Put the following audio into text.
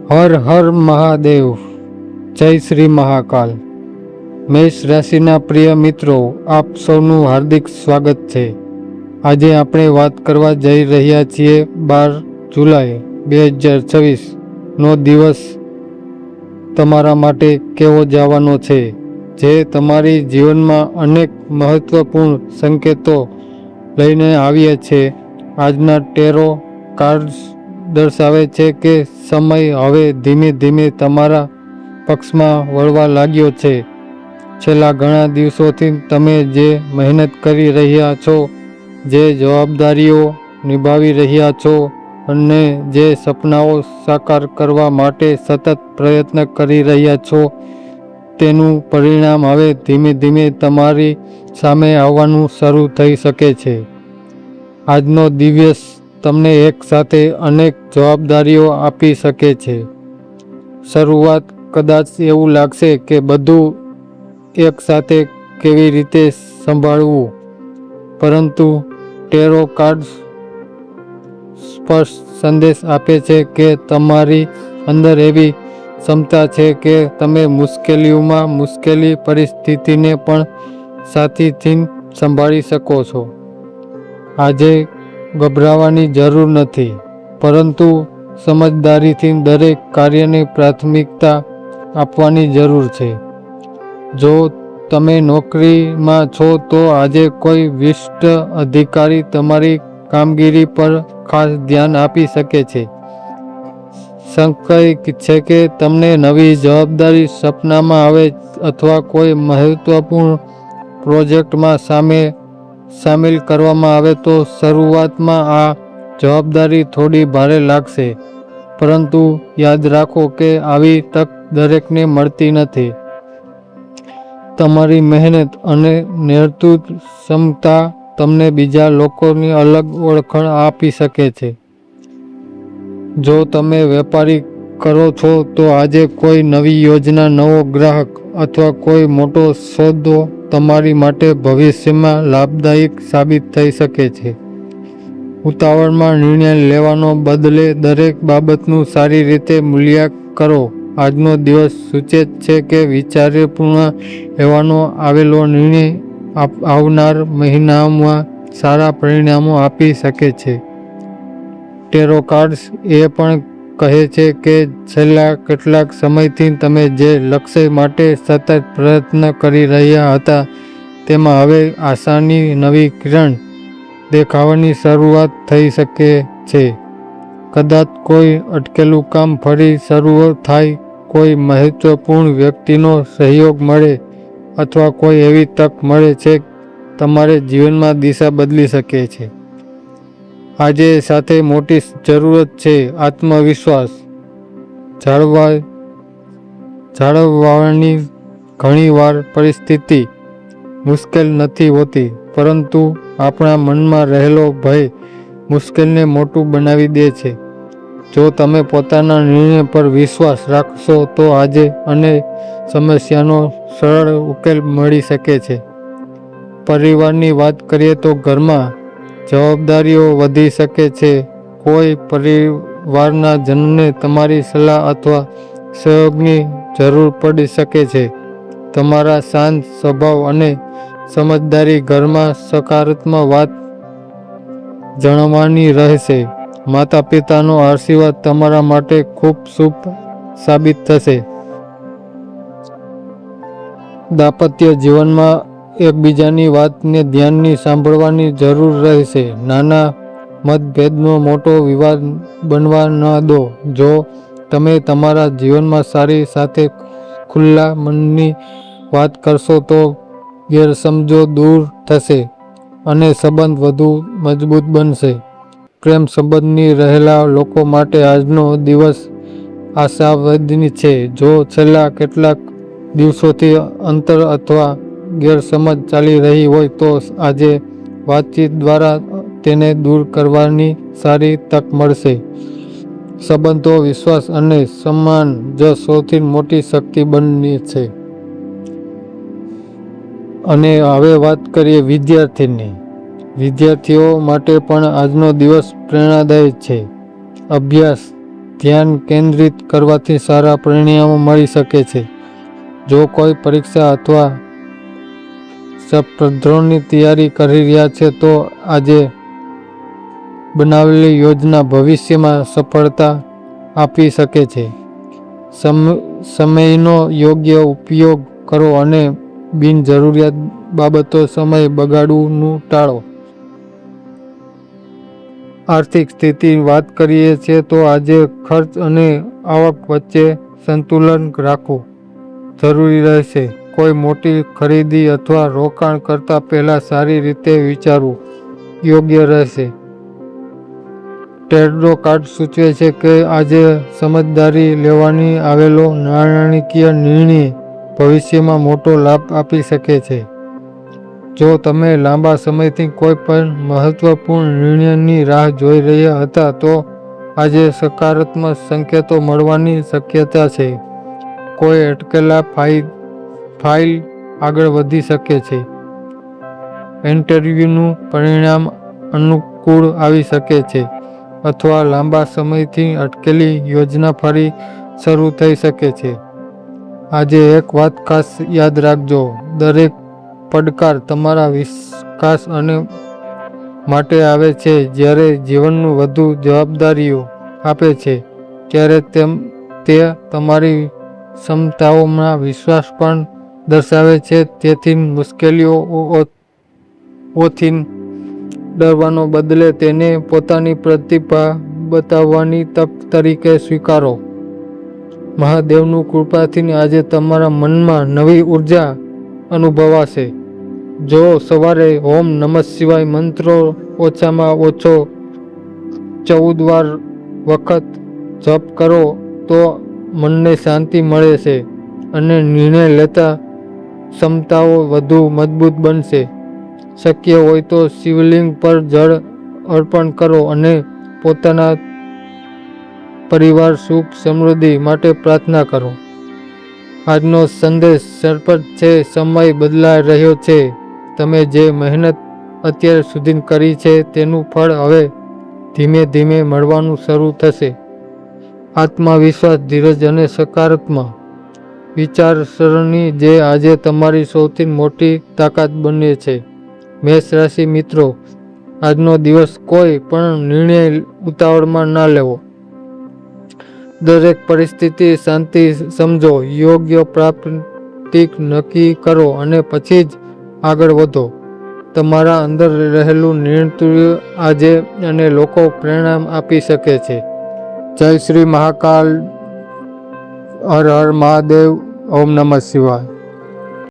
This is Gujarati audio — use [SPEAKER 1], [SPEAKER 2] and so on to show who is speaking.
[SPEAKER 1] હર હર મહાદેવ, જય શ્રી મહાકાલ। મેષ રાશિના પ્રિય મિત્રો, આપ સૌનું હાર્દિક સ્વાગત છે। આજે આપણે વાત કરવા જઈ રહ્યા છીએ 12 જુલાઈ 2026 નો દિવસ તમારા માટે કેવો જવાનો છે, જે તમારી જીવનમાં અનેક મહત્વપૂર્ણ સંકેતો લઈને આવ્યા છે। આજના ટેરો કાર્ડ્સ દર્શાવે છે કે સમય હવે ધીમે ધીમે તમારા પક્ષમાં વળવા લાગ્યો છે। છેલ્લા ઘણા દિવસોથી તમે જે મહેનત કરી રહ્યા છો, જે જવાબદારીઓ નિભાવી રહ્યા છો અને જે સપનાઓ સાકાર કરવા માટે સતત પ્રયત્ન કરી રહ્યા છો, તેનું પરિણામ હવે ધીમે ધીમે તમારી સામે આવવાનું શરૂ થઈ શકે છે। આજનો દિવસ તમને એક સાથે અનેક જવાબદારીઓ આપી શકે છે। શરૂઆત કદાચ એવું લાગશે કે બધું એક સાથે કેવી રીતે સંભાળવું, પરંતુ ટેરો કાર્ડ્સ સ્પષ્ટ સંદેશ આપે છે કે તમારી અંદર એવી ક્ષમતા છે કે તમે મુશ્કેલીઓમાં મુશ્કેલી પરિસ્થિતિને પણ સાથીથી સંભાળી શકો છો। આજે ગભરાવાની જરૂર નથી, પરંતુ સમજદારીથી દરેક કાર્યને પ્રાથમિકતા આપવાની જરૂર છે। જો તમે નોકરીમાં છો તો આજે કોઈ વિશિષ્ટ અધિકારી તમારી કામગીરી પર ખાસ ધ્યાન આપી શકે છે। શક્ય છે કે તમને નવી જવાબદારી સપનામાં આવે અથવા કોઈ મહત્વપૂર્ણ પ્રોજેક્ટમાં સામેલ કરવામાં આવે તો શરૂઆતમાં આ જવાબદારી થોડી ભારે લાગશે, પરંતુ યાદ રાખો કે આવી તક દરેકને મળતી નથી। તમારી મહેનત અને નેતૃત્વ ક્ષમતા તમને બીજા લોકોની અલગ ઓળખાણ આપી શકે છે। જો તમે વેપારી કરો છો તો આજે કોઈ નવી યોજના, નવો ગ્રાહક અથવા કોઈ મોટો સોદો તમારી માટે ભવિષ્યમાં લાભદાયક સાબિત થઈ શકે છે। ઉતાવળમાં નિર્ણય લેવાને બદલે દરેક બાબતનું સારી રીતે મૂલ્યાંકન કરો। આજનો દિવસ સૂચવે છે કે વિચારપૂર્વક લેવામાં આવેલો નિર્ણય આવનાર મહિનાઓમાં સારા પરિણામો આપી શકે છે। ટેરો કાર્ડ્સ એ પણ કહે છે કે છેલ્લા કેટલાક સમયથી તમે જે લક્ષ્ય માટે સતત પ્રયત્ન કરી રહ્યા હતા, તેમાં હવે આશાની નવી કિરણ દેખાવાની શરૂઆત થઈ શકે છે। કદાચ કોઈ અટકેલું કામ ફરી શરૂ થાય, કોઈ મહત્વપૂર્ણ વ્યક્તિનો સહયોગ મળે અથવા કોઈ એવી તક મળે જે તમારા જીવનમાં દિશા બદલી શકે છે। આજે સાથે મોટી જરૂરત છે આત્મવિશ્વાસ જાળવવાની। ઘણીવાર પરિસ્થિતિ મુશ્કેલ નથી હોતી, પરંતુ આપણા મનમાં રહેલો ભય મુશ્કેલીને મોટું બનાવી દે છે। જો તમે પોતાના નિર્ણય પર વિશ્વાસ રાખશો તો આજે અનેક સમસ્યાનો સરળ ઉકેલ મળી શકે છે। પરિવારની વાત કરીએ તો ઘરમાં જવાબદારીઓ વધી શકે છે। કોઈ પરિવારના જનને તમારી સલાહ અથવા સહયોગની જરૂર પડી શકે છે। તમારા શાંત સ્વભાવ અને સમજદારી ઘરમાં સકારાત્મક વાત જણાવવાની રહેશે। માતા પિતાનો આશીર્વાદ તમારા માટે ખૂબ શુભ સાબિત થશે। દાંપત્ય જીવનમાં એકબીજાની વાતને ધ્યાનથી સાંભળવાની જરૂર રહેશે। નાના મતભેદનો મોટો વિવાદ બનવા ન દો। જો તમે તમારા જીવનમાં સાથી સાથે ખુલ્લા મનથી વાત કરશો તો ગેરસમજો દૂર થશે અને સંબંધ વધુ મજબૂત બનશે। પ્રેમ સંબંધમાં રહેલા લોકો માટે આજનો દિવસ આશાવાદી છે। જો છેલ્લા કેટલાક દિવસોથી અંતર અથવા ગેરસમજ ચાલી રહી હોય તો આજે વાતચીત દ્વારા તેને દૂર કરવાની સારી તક મળશે। સંબંધો, વિશ્વાસ અને સન્માન જ સૌથી મોટી શક્તિ બને છે। અને હવે વાત કરીએ વિદ્યાર્થીઓ માટે પણ આજનો દિવસ પ્રેરણાદાયક છે। અભ્યાસ ધ્યાન કેન્દ્રિત કરવાથી સારા પરિણામો મળી શકે છે. જો કોઈ પરીક્ષા અથવા સ્પર્ધાઓની તૈયારી કરી રહ્યા છે તો આજે બનાવેલી યોજના ભવિષ્યમાં સફળતા આપી શકે છે. સમયનો યોગ્ય ઉપયોગ કરો અને બિનજરૂરિયાત બાબતો સમય બગાડવાનું ટાળો. આર્થિક સ્થિતિની વાત કરીએ છીએ તો આજે ખર્ચ અને આવક વચ્ચે સંતુલન રાખવું જરૂરી રહેશે. કોઈ મોટી ખરીદી અથવા રોકાણ કરતા પહેલા સારી રીતે વિચારવું યોગ્ય રહેશે. ટેરો કાર્ડ સૂચવે છે કે આજે સમજદારી લેવાની આવેલો નાણાકીય નિર્ણય ભવિષ્યમાં મોટો લાભ આપી શકે છે. જો તમે લાંબા સમયથી કોઈ પણ મહત્વપૂર્ણ નિર્ણયની રાહ જોઈ રહ્યા હતા તો આજે સકારાત્મક સંકેતો મળવાની શક્યતા છે. કોઈ અટકેલા ફાઇલ આગળ વધી શકે છે. ઇન્ટરવ્યૂનું પરિણામ અનુકૂળ આવી શકે છે અથવા લાંબા સમયથી અટકેલી યોજના ફરી શરૂ થઈ શકે છે. આજે એક વાત ખાસ યાદ રાખજો, દરેક પડકાર તમારા વિકાસ માટે આવે છે. જ્યારે જીવનનું વધુ જવાબદારીઓ આપે છે ત્યારે તે તમારી ક્ષમતાઓમાં વિશ્વાસ પણ દર્શાવે છે. તેથી મુશ્કેલીઓથી ડરવાને બદલે તેને પોતાની પ્રતિભા બતાવવાની તક તરીકે સ્વીકારો. મહાદેવની કૃપાથી આજે તમારા મનમાં નવી ઉર્જા અનુભવાશે. જો સવારે ઓમ નમઃ શિવાય મંત્રો ઓછામાં ઓછો 14 વખત જપ કરો તો મનને શાંતિ મળે છે અને નિર્ણય લેતા ક્ષમતાઓ વધુ મજબૂત બનશે. શક્ય હોય તો શિવલિંગ પર જળ અર્પણ કરો અને પોતાના પરિવાર સુખ સમૃદ્ધિ માટે પ્રાર્થના કરો. આજનો સંદેશ સ્પષ્ટ છે. સમય બદલાઈ રહ્યો છે. તમે જે મહેનત અત્યાર સુધી કરી છે તેનું ફળ હવે ધીમે ધીમે મળવાનું શરૂ થશે. આત્મવિશ્વાસ, ધીરજ અને સકારાત્મક વિચારસરણી જે આજે તમારી સૌથી મોટી તાકાત બને છે. મેષ રાશિ મિત્રો, આજનો દિવસ કોઈ પણ નિર્ણય ઉતાવળમાં ના લેવો. દરેક પરિસ્થિતિ શાંતિ સમજો, યોગ્ય પ્રાપ્તિ નક્કી કરો અને પછી જ આગળ વધો. તમારા અંદર રહેલું નેતૃત્વ આજે અને લોકો પ્રેરણા આપી શકે છે. જય શ્રી મહાકાલ. હર હર મહાદેવ. ઓમ નમઃ શિવાય.